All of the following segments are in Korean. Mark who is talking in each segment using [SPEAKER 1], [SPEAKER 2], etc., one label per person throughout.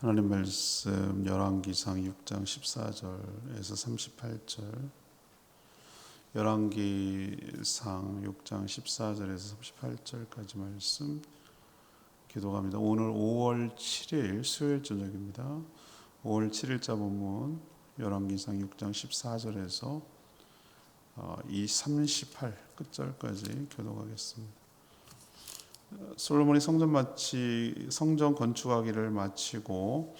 [SPEAKER 1] 하나님 말씀 열왕기상 6장 14절에서 38절, 열왕기상 6장 14절에서 38절까지 말씀 기도합니다. 오늘 5월 7일 수요일 저녁입니다. 5월 7일자 본문 열왕기상 6장 14절에서 이 38 끝절까지 교도하겠습니다. 솔로몬이 성전 건축하기를 마치고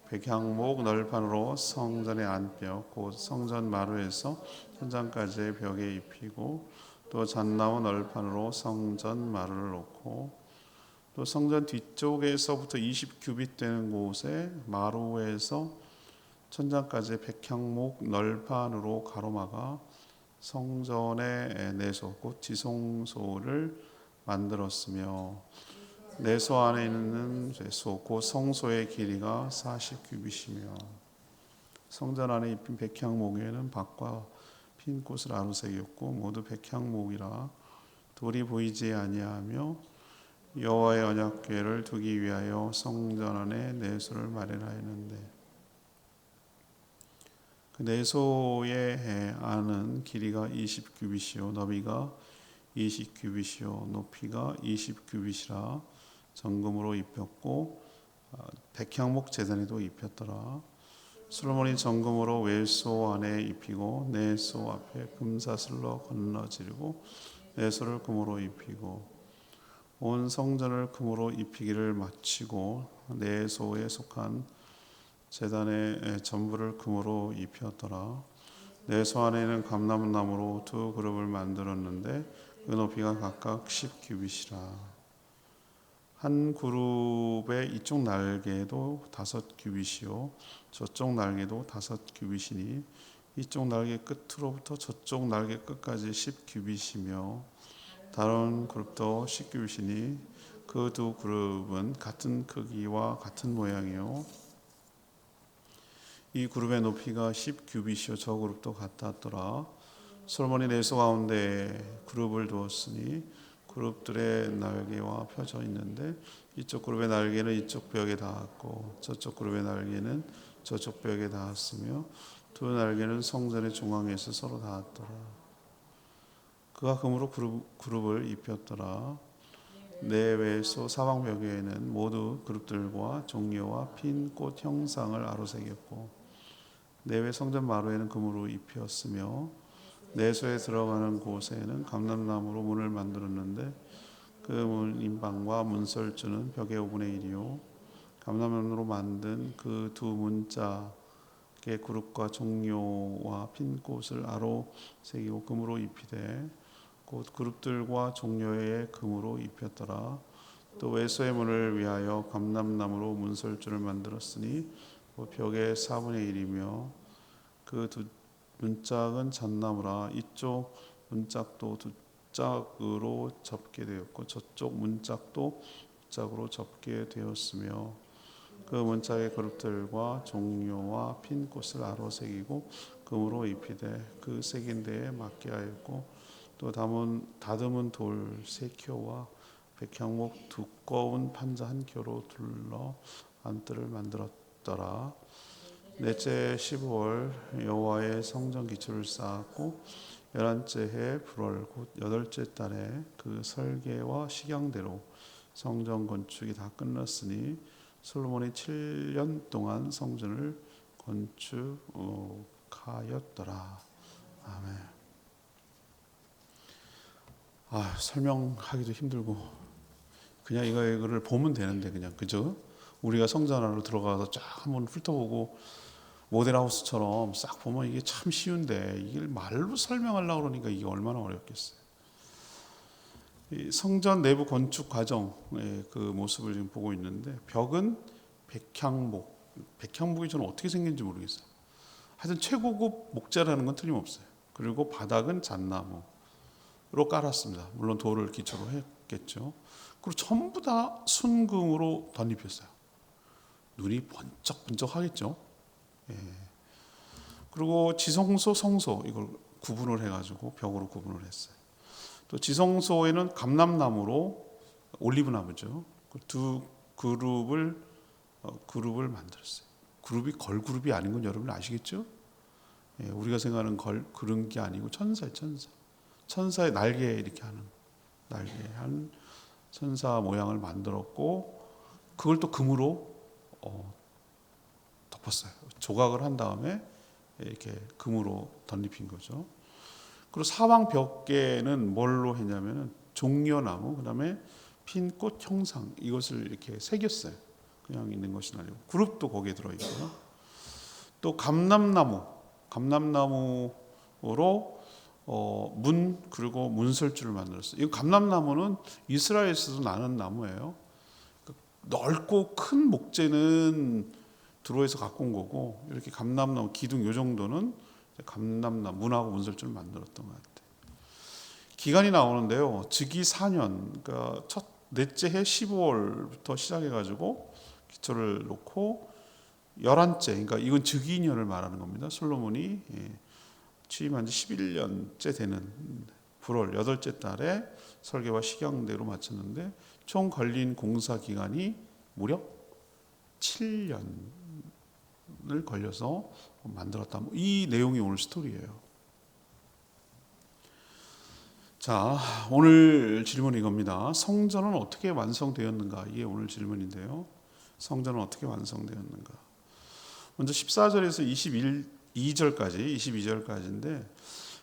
[SPEAKER 1] 백향목 널판으로 성전의 안벽 곧 성전 마루에서 천장까지의 벽에 입히고 또 잣나무 널판으로 성전 마루를 놓고 또 성전 뒤쪽에서부터 20규빗 되는 곳에 마루에서 천장까지 백향목 널판으로 가로막아 성전의 내소 곧 지성소를 만들었으며 내소 안에 있는 소 곧 성소의 길이가 40규빗이며 성전 안에 입힌 백향목에는 박과 핀 꽃을 아루새겼고 모두 백향목이라 돌이 보이지 아니하며 여호와의 언약궤를 두기 위하여 성전 안에 내소를 마련하였는데 그 내소의 안은 길이가 20규빗이요 너비가 20규빗이요 높이가 20규빗이라 정금으로 입혔고 백향목 제단에도 입혔더라. 솔로몬이 정금으로 외소 안에 입히고 내소 앞에 금사슬로 건너지르고 내소를 금으로 입히고 온 성전을 금으로 입히기를 마치고 내소에 속한 제단의 전부를 금으로 입혔더라. 내소 안에는 감람나무로 두 그룹을 만들었는데 그 높이가 각각 10규빗이라. 한 그룹의 이쪽 날개도 5규빗이요 저쪽 날개도 5규빗이니 이쪽 날개 끝으로부터 저쪽 날개 끝까지 10규빗이며 다른 그룹도 10규빗이니 그 두 그룹은 같은 크기와 같은 모양이요 이 그룹의 높이가 10규빗이요 저 그룹도 같았더라. 솔로몬이 내소 가운데 그룹을 두었으니 그룹들의 날개와 펴져 있는데 이쪽 그룹의 날개는 이쪽 벽에 닿았고 저쪽 그룹의 날개는 저쪽 벽에 닿았으며 두 날개는 성전의 중앙에서 서로 닿았더라. 그가 금으로 그룹을 입혔더라. 내외소 사방벽에는 모두 그룹들과 종려와 핀 꽃 형상을 아로새겼고 내외 성전 마루에는 금으로 입혔으며 내소에 들어가는 곳에는 감람나무로 문을 만들었는데 그 문 인방과 문설주는 벽의 5분의 1이요 감람나무로 만든 그 두 문짝의 그룹과 종려와 핀 꽃을 아로 새기고 금으로 입히되 곧 그룹들과 종려에 금으로 입혔더라. 또 외소의 문을 위하여 감람나무로 문설주를 만들었으니 벽의 4분의 1이며 그 두 문짝은 잣나무라 이쪽 문짝도 두 짝으로 접게 되었고 저쪽 문짝도 두 짝으로 접게 되었으며 그 문짝의 그룹들과 종려와 핀 꽃을 아로 새기고 금으로 입히되 그 새긴 데에 맞게 하였고 또 다듬은 돌 3켜와 백향목 두꺼운 판자 1켜로 둘러 안뜰을 만들었더라. 넷째 15월 여호와의 성전 기초를 쌓았고 11째 해 불월 곧 8째 달에 그 설계와 식양대로 성전 건축이 다 끝났으니 솔로몬이 7년 동안 성전을 건축하였더라. 아멘. 설명하기도 힘들고 그냥 이거를 보면 되는데 그냥 그죠? 우리가 성전 안으로 들어가서 쫙 한번 훑어보고 모델하우스처럼 싹 보면 이게 참 쉬운데 이걸 말로 설명하려고 그러니까 이게 얼마나 어렵겠어요. 이 성전 내부 건축 과정의 그 모습을 지금 보고 있는데 벽은 백향목이 저는 어떻게 생긴지 모르겠어요. 하여튼 최고급 목재라는 건 틀림없어요. 그리고 바닥은 잣나무로 깔았습니다. 물론 돌을 기초로 했겠죠. 그리고 전부 다 순금으로 덧입혔어요. 눈이 번쩍번쩍 하겠죠. 그리고 지성소, 성소 이걸 구분을 해가지고 벽으로 구분을 했어요. 또 지성소에는 감람나무로 올리브나무죠. 두 그룹을 그룹을 만들었어요. 그룹이 걸그룹이 아닌 건 여러분 아시겠죠? 예, 우리가 생각하는 그런 게 아니고 천사의 천사. 천사의 날개 이렇게 하는 날개 한 천사 모양을 만들었고 그걸 또 금으로 덮었어요. 조각을 한 다음에 이렇게 금으로 덧입힌 거죠. 그리고 사방 벽계는 뭘로 했냐면은 종려나무, 그다음에 핀 꽃 형상 이것을 이렇게 새겼어요. 그냥 있는 것이 아니고 그룹도 거기에 들어 있고요. 또 감람나무로 문 그리고 문설주를 만들었어요. 이 감람나무는 이스라엘에서도 나는 나무예요. 넓고 큰 목재는 두로에서 갖고 온 거고 이렇게 감람나무 기둥 요 정도는 감람나무 문하고 문설주를 만들었던 것 같아요. 기간이 나오는데요. 즉위 4년, 그러니까 첫 넷째 해 15월부터 시작해가지고 기초를 놓고 11째, 그러니까 이건 즉위년을 말하는 겁니다. 솔로몬이 취임한 지 11년째 되는 9월 8째 달에 설계와 식양대로 마쳤는데 총 걸린 공사 기간이 무려 7년을 걸려서 만들었다. 이 내용이 오늘 스토리예요. 자, 오늘 질문이 이겁니다. 성전은 어떻게 완성되었는가? 이게 오늘 질문인데요. 성전은 어떻게 완성되었는가? 먼저 14절에서 22절까지인데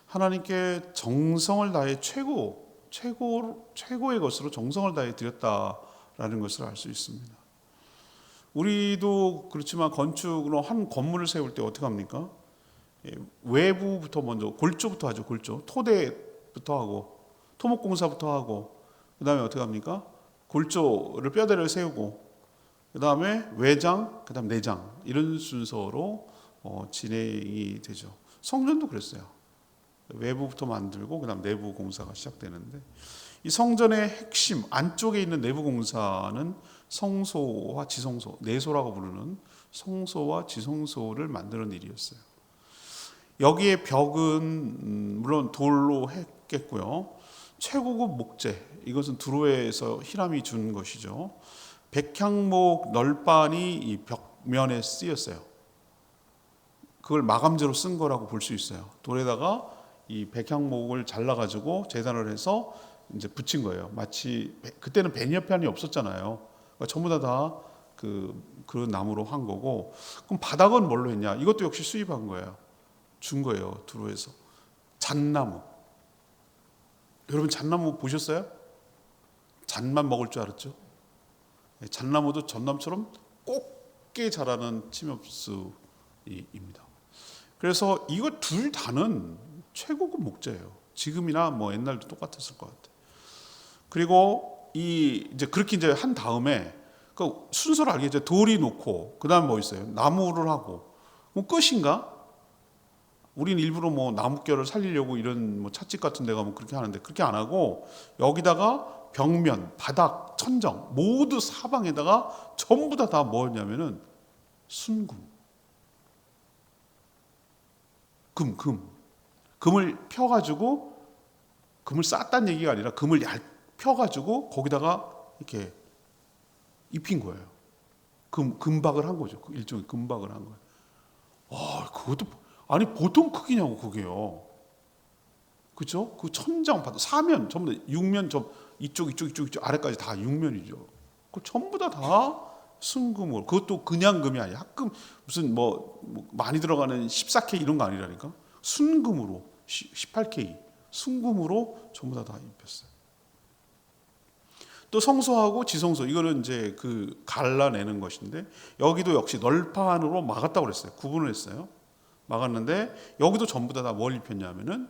[SPEAKER 1] 하나님께 정성을 다해 최고의 것으로 정성을 다해 드렸다라는 것을 알 수 있습니다. 우리도 그렇지만 건축으로 한 건물을 세울 때 어떻게 합니까? 외부부터 먼저 골조부터 하죠. 골조. 토대부터 하고 토목공사부터 하고 그다음에 어떻게 합니까? 골조를 뼈대를 세우고 그다음에 외장, 그다음 내장 이런 순서로 진행이 되죠. 성전도 그랬어요. 외부부터 만들고 그다음 내부 공사가 시작되는데 이 성전의 핵심 안쪽에 있는 내부 공사는 성소와 지성소, 내소라고 부르는 성소와 지성소를 만드는 일이었어요. 여기에 벽은 물론 돌로 했겠고요. 최고급 목재, 이것은 두로에서 히람이 준 것이죠. 백향목 널빤이 이 벽면에 쓰였어요. 그걸 마감재로 쓴 거라고 볼 수 있어요. 돌에다가 이 백향목을 잘라가지고 재단을 해서 이제 붙인 거예요. 마치 그때는 베니어판이 없었잖아요. 그러니까 전부 다 그런 나무로 한 거고. 그럼 바닥은 뭘로 했냐? 이것도 역시 수입한 거예요. 준 거예요. 두로에서. 잣나무. 여러분 잣나무 보셨어요? 잣만 먹을 줄 알았죠? 잣나무도 전나무처럼 곱게 자라는 침엽수입니다. 그래서 이거 둘 다는 최고급 목재예요. 지금이나 뭐 옛날도 똑같았을 것 같아요. 그리고 이제 그렇게 이제 한 다음에 그 순서를 알겠죠. 돌이 놓고 그다음에 뭐 있어요? 나무를 하고 뭐 끝인가? 우린 일부러 뭐 나뭇결을 살리려고 이런 뭐 찻집 같은 데 가면 그렇게 하는데 그렇게 안 하고 여기다가 벽면, 바닥, 천정 모두 사방에다가 전부 다 뭐였냐면은 순금, 금을 펴가지고 금을 쌌다는 얘기가 아니라 금을 펴가지고 거기다가 이렇게 입힌 거예요. 금박을 한 거죠. 일종의 금박을 한 거예요. 그것도 아니 보통 크기냐고 그게요. 그렇죠? 그 천장 바닥 사면 전부 다 육면 이쪽 아래까지 다 육면이죠. 그 전부 다 순금으로. 그것도 그냥 금이 아니야. 합금 무슨 뭐 많이 들어가는 14K 이런 거 아니라니까. 순금으로 18K 순금으로 전부 다 입혔어요. 또 성소하고 지성소 이거는 이제 그 갈라내는 것인데 여기도 역시 널판으로 막았다고 그랬어요. 구분을 했어요. 막았는데 여기도 전부 다 뭘 입혔냐면은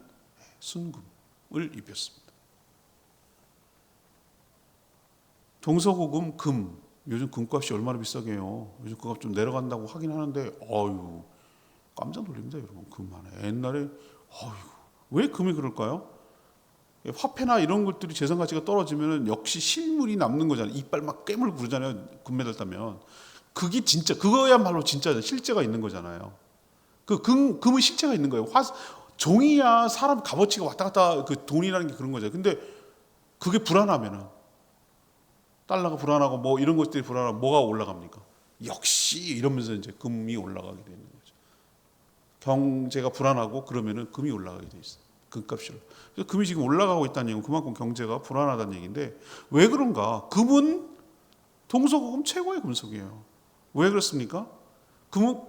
[SPEAKER 1] 순금을 입혔습니다. 동서고금 금 요즘 금값이 얼마나 비싸게요. 요즘 금값 좀 내려간다고 하긴 하는데 깜짝 놀랍니다 여러분. 금 하나 옛날에 왜 금이 그럴까요? 화폐나 이런 것들이 재산 가치가 떨어지면 역시 실물이 남는 거잖아요. 이빨 막 깨물고 그러잖아요. 금메달 따면 그게 진짜 그거야말로 진짜 실제가 있는 거잖아요. 금은 실체가 있는 거예요. 종이야 사람 값어치가 왔다 갔다 그 돈이라는 게 그런 거죠. 근데 그게 불안하면은 달러가 불안하고 뭐 이런 것들이 불안하면 뭐가 올라갑니까? 역시 이러면서 이제 금이 올라가게 되는 거죠. 경제가 불안하고 그러면은 금이 올라가게 돼 있어요. 금값이. 그래서 금이 지금 올라가고 있다는 얘기는 그만큼 경제가 불안하다는 얘기인데 왜 그런가? 금은 동서고금 최고의 금속이에요. 왜 그렇습니까? 금은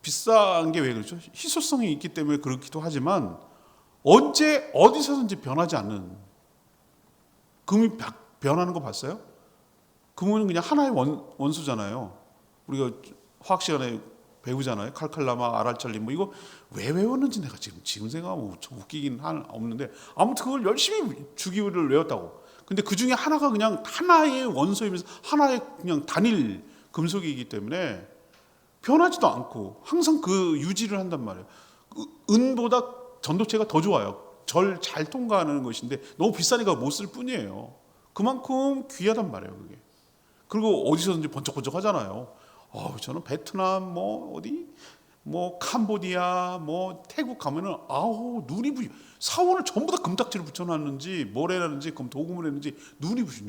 [SPEAKER 1] 비싼 게 왜 그렇죠? 희소성이 있기 때문에 그렇기도 하지만 언제 어디서든지 변하지 않는, 금이 변하는 거 봤어요? 금은 그냥 하나의 원소잖아요. 우리가 화학 시간에 배우잖아요. 칼칼라마, 아랄찰림 뭐 이거 왜 외웠는지 내가 지금 생각하면 웃기긴 없는데 아무튼 그걸 열심히 주기를 외웠다고. 근데 그 중에 하나가 그냥 하나의 원소이면서 하나의 그냥 단일 금속이기 때문에 변하지도 않고 항상 그 유지를 한단 말이에요. 은보다 전도체가 더 좋아요. 절 잘 통과하는 것인데 너무 비싸니까 못 쓸 뿐이에요. 그만큼 귀하단 말이에요, 그게. 그리고 어디서든지 번쩍번쩍 하잖아요. 저는 베트남 뭐 어디 뭐 캄보디아 뭐 태국 가면은 눈이 부시. 사원을 전부 다 금딱지를 붙여놨는지 뭘 해놨는지 금 도금을 했는지 눈이 부시.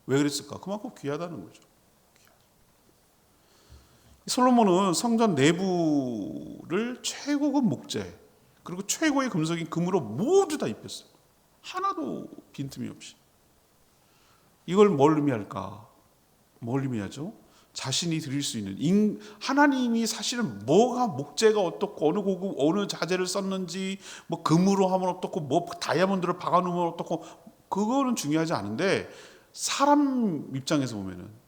[SPEAKER 1] 왜 그랬을까? 그만큼 귀하다는 거죠. 솔로몬은 성전 내부를 최고급 목재 그리고 최고의 금속인 금으로 모두 다 입혔어요. 하나도 빈틈이 없이. 이걸 뭘 의미할까? 뭘 의미하죠? 자신이 드릴 수 있는 하나님이 사실은 뭐가 목재가 어떻고 어느 고급 어느 자재를 썼는지 뭐 금으로 하면 어떻고 뭐 다이아몬드를 박아놓으면 어떻고 그거는 중요하지 않은데 사람 입장에서 보면은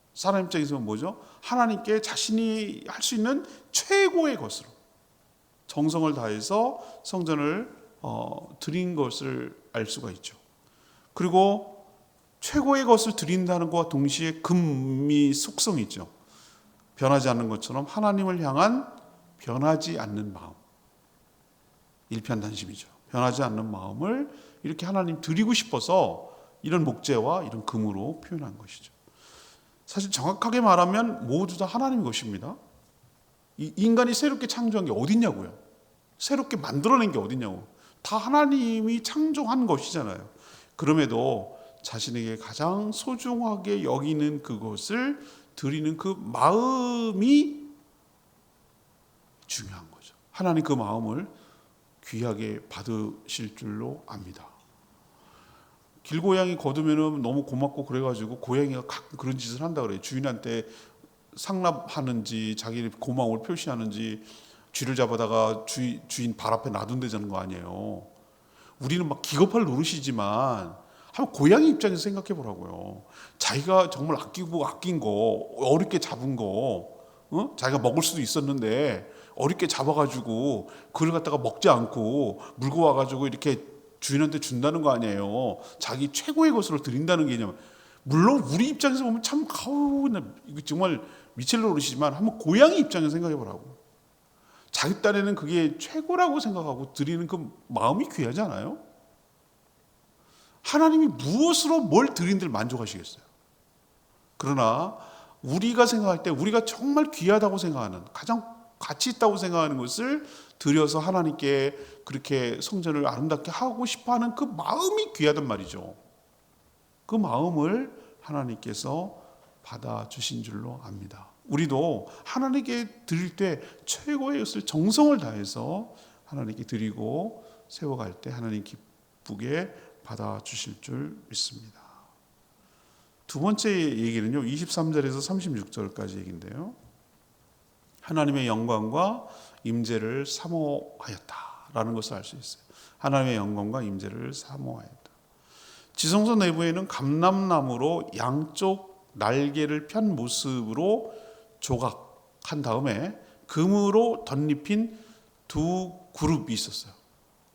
[SPEAKER 1] 뭐죠? 하나님께 자신이 할 수 있는 최고의 것으로 정성을 다해서 성전을 드린 것을 알 수가 있죠. 그리고 최고의 것을 드린다는 것과 동시에 금이 속성이 있죠. 변하지 않는 것처럼 하나님을 향한 변하지 않는 마음. 일편단심이죠. 변하지 않는 마음을 이렇게 하나님 드리고 싶어서 이런 목재와 이런 금으로 표현한 것이죠. 사실 정확하게 말하면 모두 다 하나님의 것입니다. 이 인간이 새롭게 창조한 게 어딨냐고요. 새롭게 만들어낸 게 어딨냐고. 다 하나님이 창조한 것이잖아요. 그럼에도 자신에게 가장 소중하게 여기는 그것을 드리는 그 마음이 중요한 거죠. 하나님 그 마음을 귀하게 받으실 줄로 압니다. 길고양이 거두면 너무 고맙고 그래가지고 고양이가 가끔 그런 짓을 한다 그래요. 주인한테 상납하는지 자기 고마움을 표시하는지 쥐를 잡아다가 주인 발 앞에 놔둔다는 거 아니에요. 우리는 막 기겁할 노릇이지만 한번 고양이 입장에서 생각해 보라고요. 자기가 정말 아낀 거 어렵게 잡은 거 자기가 먹을 수도 있었는데 어렵게 잡아가지고 그걸 갖다가 먹지 않고 물고 와가지고 이렇게 주인한테 준다는 거 아니에요. 자기 최고의 것으로 드린다는 개념. 물론 우리 입장에서 보면 참 이거 정말 미칠 노릇이지만 한번 고양이 입장에서 생각해 보라고. 자기 딴에는 그게 최고라고 생각하고 드리는 그 마음이 귀하지 않아요? 하나님이 무엇으로 뭘 드린들 만족하시겠어요? 그러나 우리가 생각할 때 우리가 정말 귀하다고 생각하는 가장 가치 있다고 생각하는 것을 드려서 하나님께 그렇게 성전을 아름답게 하고 싶어하는 그 마음이 귀하단 말이죠. 그 마음을 하나님께서 받아주신 줄로 압니다. 우리도 하나님께 드릴 때 최고의 것을 정성을 다해서 하나님께 드리고 세워갈 때 하나님 기쁘게 받아주실 줄 믿습니다. 두 번째 얘기는요, 23절에서 36절까지 얘기인데요. 하나님의 영광과 임재를 사모하였다라는 것을 알 수 있어요. 하나님의 영광과 임재를 사모하였다. 지성소 내부에는 감람나무로 양쪽 날개를 편 모습으로 조각한 다음에 금으로 덧입힌 두 그룹이 있었어요.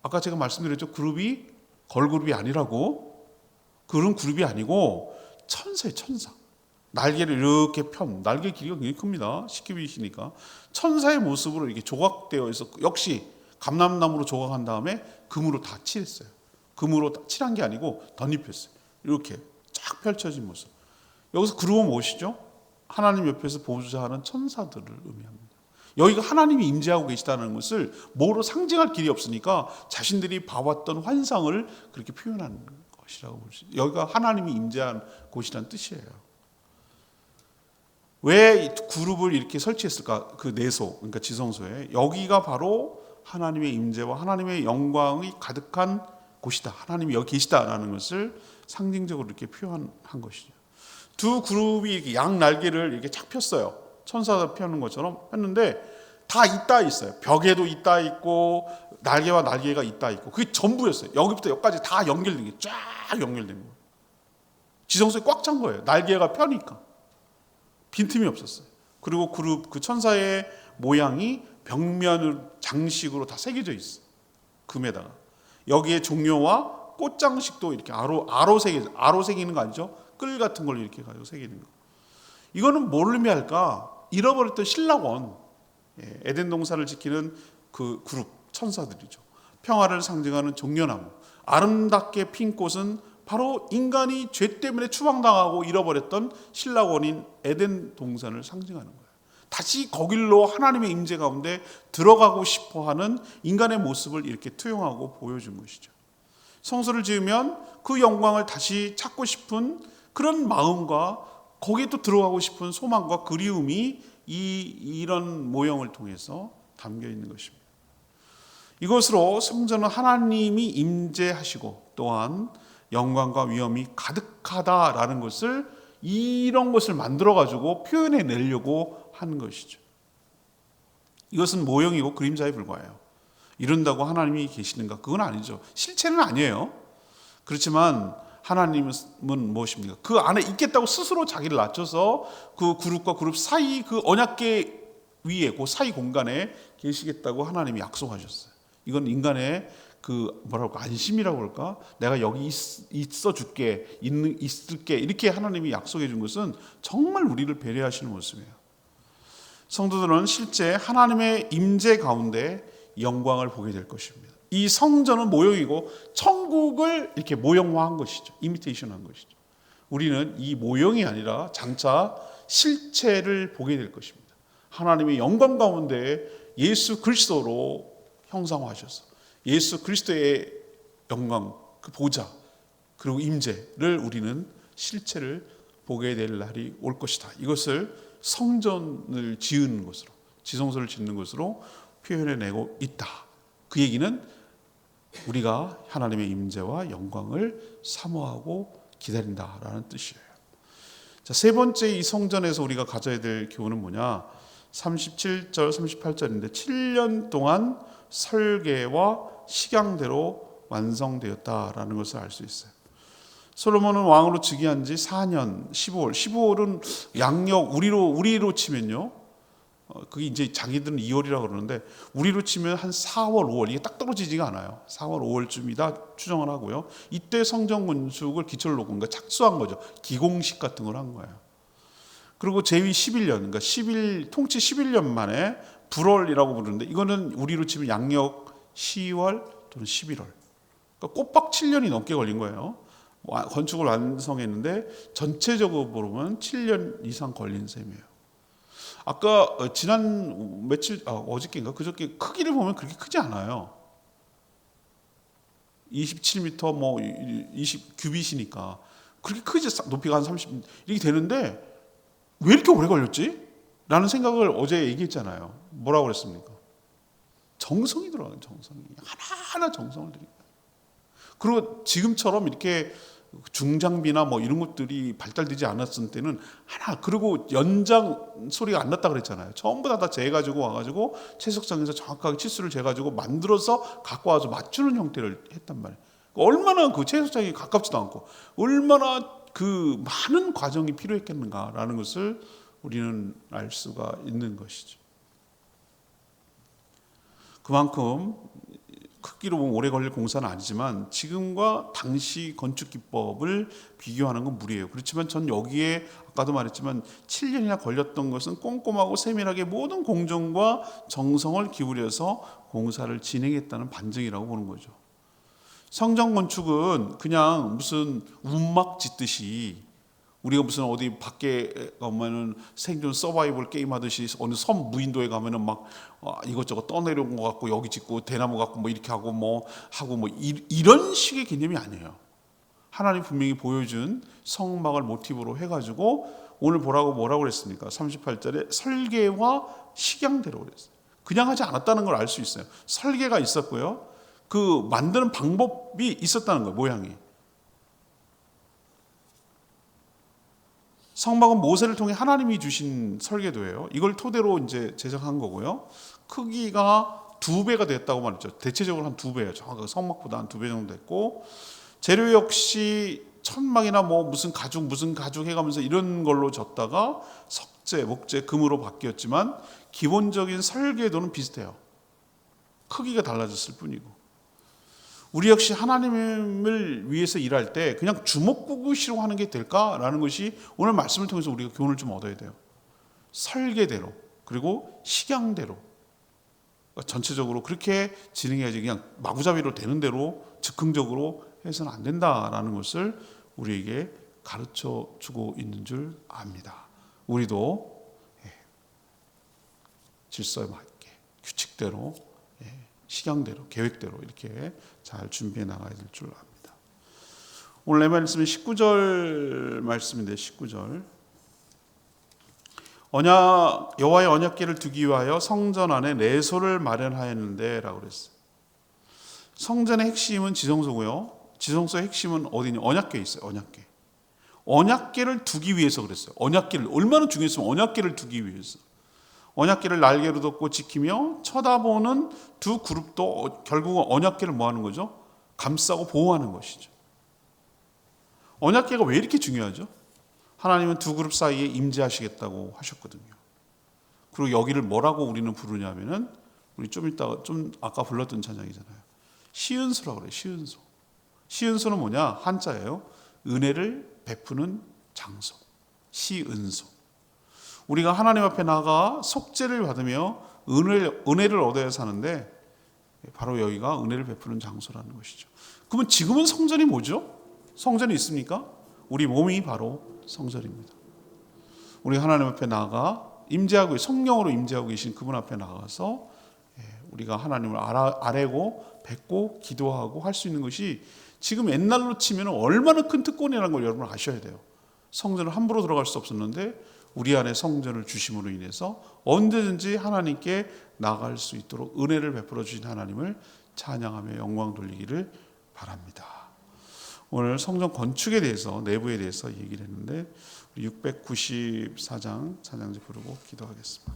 [SPEAKER 1] 아까 제가 말씀드렸죠. 그룹이 걸그룹이 아니라고. 그런 그룹이 아니고 천사예요. 천사. 날개를 이렇게 날개 길이가 굉장히 큽니다. 시키비시니까 천사의 모습으로 이렇게 조각되어 있어. 역시 감람나무로 조각한 다음에 금으로 다 칠했어요. 금으로 칠한 게 아니고 덧입혔어요. 이렇게 쫙 펼쳐진 모습. 여기서 그룹은 무엇이죠? 하나님 옆에서 보좌하는 천사들을 의미합니다. 여기가 하나님이 임재하고 계시다는 것을 뭐로 상징할 길이 없으니까 자신들이 봐왔던 환상을 그렇게 표현하는 것이라고 볼 수 있어요. 여기가 하나님이 임재한 곳이라는 뜻이에요. 왜 이 그룹을 이렇게 설치했을까? 그 내소, 그러니까 지성소에 여기가 바로 하나님의 임재와 하나님의 영광이 가득한 곳이다. 하나님이 여기 계시다라는 것을 상징적으로 이렇게 표현한 것이죠. 두 그룹이 이렇게 양 날개를 이렇게 착 폈어요. 천사가 펴는 것처럼 했는데 다 있다 있어요. 벽에도 있다 있고 날개와 날개가 있다 있고 그게 전부였어요. 여기부터 여기까지 다 연결된 게 쫙 연결된 거예요. 지성소에 꽉 찬 거예요. 날개가 펴니까 빈틈이 없었어요. 그리고 그룹 그 천사의 모양이 벽면을 장식으로 다 새겨져 있어. 금에다가 여기에 종려와 꽃장식도 이렇게 아로 새기는 거 아니죠? 끌 같은 걸 이렇게 가지고 새기는 거. 이거는 뭘 의미할까? 잃어버렸던 신라원, 에덴 동산을 지키는 그 그룹 천사들이죠. 평화를 상징하는 종려나무. 아름답게 핀 꽃은 바로 인간이 죄 때문에 추방당하고 잃어버렸던 신라원인 에덴 동산을 상징하는 거예요. 다시 거길로 하나님의 임재 가운데 들어가고 싶어하는 인간의 모습을 이렇게 투영하고 보여준 것이죠. 성소를 지으면 그 영광을 다시 찾고 싶은 그런 마음과 거기에 또 들어가고 싶은 소망과 그리움이 이런 모형을 통해서 담겨 있는 것입니다. 이것으로 성전은 하나님이 임재하시고 또한 영광과 위엄이 가득하다라는 것을 이런 것을 만들어 가지고 표현해 내려고 하는 것이죠. 이것은 모형이고 그림자에 불과해요. 이룬다고 하나님이 계시는가? 그건 아니죠. 실체는 아니에요. 그렇지만 하나님은 무엇입니까? 그 안에 있겠다고 스스로 자기를 낮춰서 그 그룹과 그룹 사이 그 언약궤 위에 그 사이 공간에 계시겠다고 하나님이 약속하셨어요. 이건 인간의 그 뭐라고 안심이라고 그럴까? 내가 여기 있어 줄게, 있을게 이렇게 하나님이 약속해 준 것은 정말 우리를 배려하시는 모습이에요. 성도들은 실제 하나님의 임재 가운데 영광을 보게 될 것입니다. 이 성전은 모형이고 천국을 이렇게 모형화한 것이죠. 이미테이션한 것이죠. 우리는 이 모형이 아니라 장차 실체를 보게 될 것입니다. 하나님의 영광 가운데 예수 그리스도로 형상화하셔서 예수 그리스도의 영광, 그 보좌 그리고 임재를 우리는 실체를 보게 될 날이 올 것이다. 이것을 성전을 지은 것으로, 지성소를 짓는 것으로 표현해내고 있다. 그 얘기는 우리가 하나님의 임재와 영광을 사모하고 기다린다라는 뜻이에요. 자, 세 번째 이 성전에서 우리가 가져야 될 교훈은 뭐냐? 37절, 38절인데 7년 동안 설계와 식양대로 완성되었다라는 것을 알 수 있어요. 솔로몬은 왕으로 즉위한 지 4년 15월. 15월은 양력 우리로 치면요. 그게 이제 자기들은 2월이라고 그러는데 우리로 치면 한 4월, 5월 이게 딱 떨어지지가 않아요. 4월, 5월쯤이다 추정을 하고요. 이때 성전 건축을 기초를 놓고 그러니까 착수한 거죠. 기공식 같은 걸 한 거예요. 그리고 제위 11년, 그러니까 통치 11년 만에 불월이라고 부르는데 이거는 우리로 치면 양력 10월 또는 11월. 그러니까 꼬박 7년이 넘게 걸린 거예요. 건축을 완성했는데 전체적으로 보면 7년 이상 걸린 셈이에요. 아까 지난 며칠 어저께인가 그저께 크기를 보면 그렇게 크지 않아요. 27m 뭐 20 규빗이니까 그렇게 크지 높이가 한 30 이렇게 되는데 왜 이렇게 오래 걸렸지? 라는 생각을 어제 얘기했잖아요. 뭐라고 그랬습니까? 정성이 들어가요. 정성이 하나하나 정성을 들여요. 그리고 지금처럼 이렇게 중장비나 뭐 이런 것들이 발달되지 않았을 때는 하나 그리고 연장 소리가 안 났다 그랬잖아요. 전부 다 재가지고 와가지고 채석장에서 정확하게 치수를 재가지고 만들어서 갖고 와서 맞추는 형태를 했단 말이에요. 얼마나 그 채석장이 가깝지도 않고 얼마나 그 많은 과정이 필요했겠는가라는 것을 우리는 알 수가 있는 것이죠. 그만큼 크기로 보면 오래 걸릴 공사는 아니지만 지금과 당시 건축 기법을 비교하는 건 무리예요. 그렇지만 전 여기에 아까도 말했지만 7년이나 걸렸던 것은 꼼꼼하고 세밀하게 모든 공정과 정성을 기울여서 공사를 진행했다는 반증이라고 보는 거죠. 성전 건축은 그냥 무슨 운막 짓듯이 우리가 무슨 어디 밖에 가면은 생존 서바이벌 게임 하듯이 어느 섬 무인도에 가면은 막 이것저것 떠내려온 것 같고 여기 짓고 대나무 갖고 뭐 이렇게 하고 뭐 이런 식의 개념이 아니에요. 하나님 분명히 보여준 성막을 모티브로 해가지고 오늘 보라고 뭐라고 그랬습니까? 38절에 설계와 식양대로 그랬어요. 그냥 하지 않았다는 걸 알 수 있어요. 설계가 있었고요. 그 만드는 방법이 있었다는 거예요. 모양이. 성막은 모세를 통해 하나님이 주신 설계도예요. 이걸 토대로 이제 제작한 거고요. 크기가 2배가 됐다고 말했죠. 대체적으로 한 2배예요. 정확하게 성막보다 한 2배 정도 됐고, 재료 역시 천막이나 뭐 무슨 가죽 해가면서 이런 걸로 졌다가 석재, 목재, 금으로 바뀌었지만 기본적인 설계도는 비슷해요. 크기가 달라졌을 뿐이고. 우리 역시 하나님을 위해서 일할 때 그냥 주먹구구시로 하는 게 될까라는 것이 오늘 말씀을 통해서 우리가 교훈을 좀 얻어야 돼요. 설계대로 그리고 식양대로 전체적으로 그렇게 진행해야지 그냥 마구잡이로 되는 대로 즉흥적으로 해서는 안 된다라는 것을 우리에게 가르쳐 주고 있는 줄 압니다. 우리도 질서에 맞게 규칙대로 식양대로 계획대로 이렇게 잘 준비해 나가야 될 줄 압니다. 오늘 내 말씀은 19절 말씀인데 19절 여호와의 언약궤를 두기 위하여 성전 안에 내소를 마련하였는데 라고 그랬어요. 성전의 핵심은 지성소고요. 지성소의 핵심은 어디냐? 언약궤에 있어요. 언약궤를 두기 위해서 그랬어요. 언약궤를 얼마나 중요했으면 언약궤를 두기 위해서. 언약궤를 날개로 덮고 지키며 쳐다보는 두 그룹도 결국은 언약궤를 뭐 하는 거죠? 감싸고 보호하는 것이죠. 언약궤가 왜 이렇게 중요하죠? 하나님은 두 그룹 사이에 임재하시겠다고 하셨거든요. 그리고 여기를 뭐라고 우리는 부르냐면은 우리 좀 아까 불렀던 찬양이잖아요. 시은소라고 그래요. 시은소. 시은소는 뭐냐? 한자예요. 은혜를 베푸는 장소. 시은소. 우리가 하나님 앞에 나가 속죄를 받으며 은혜를 얻어야 사는데 바로 여기가 은혜를 베푸는 장소라는 것이죠. 그러면 지금은 성전이 뭐죠? 성전이 있습니까? 우리 몸이 바로 성전입니다. 우리 하나님 앞에 나가 임재하고 성령으로 임재하고 계신 그분 앞에 나가서 우리가 하나님을 아뢰고 뵙고 기도하고 할 수 있는 것이 지금 옛날로 치면 얼마나 큰 특권이라는 걸 여러분 아셔야 돼요. 성전을 함부로 들어갈 수 없었는데 우리 안에 성전을 주심으로 인해서 언제든지 하나님께 나갈 수 있도록 은혜를 베풀어 주신 하나님을 찬양하며 영광 돌리기를 바랍니다. 오늘 성전 건축에 대해서 내부에 대해서 얘기를 했는데 694장 찬양지 부르고 기도하겠습니다.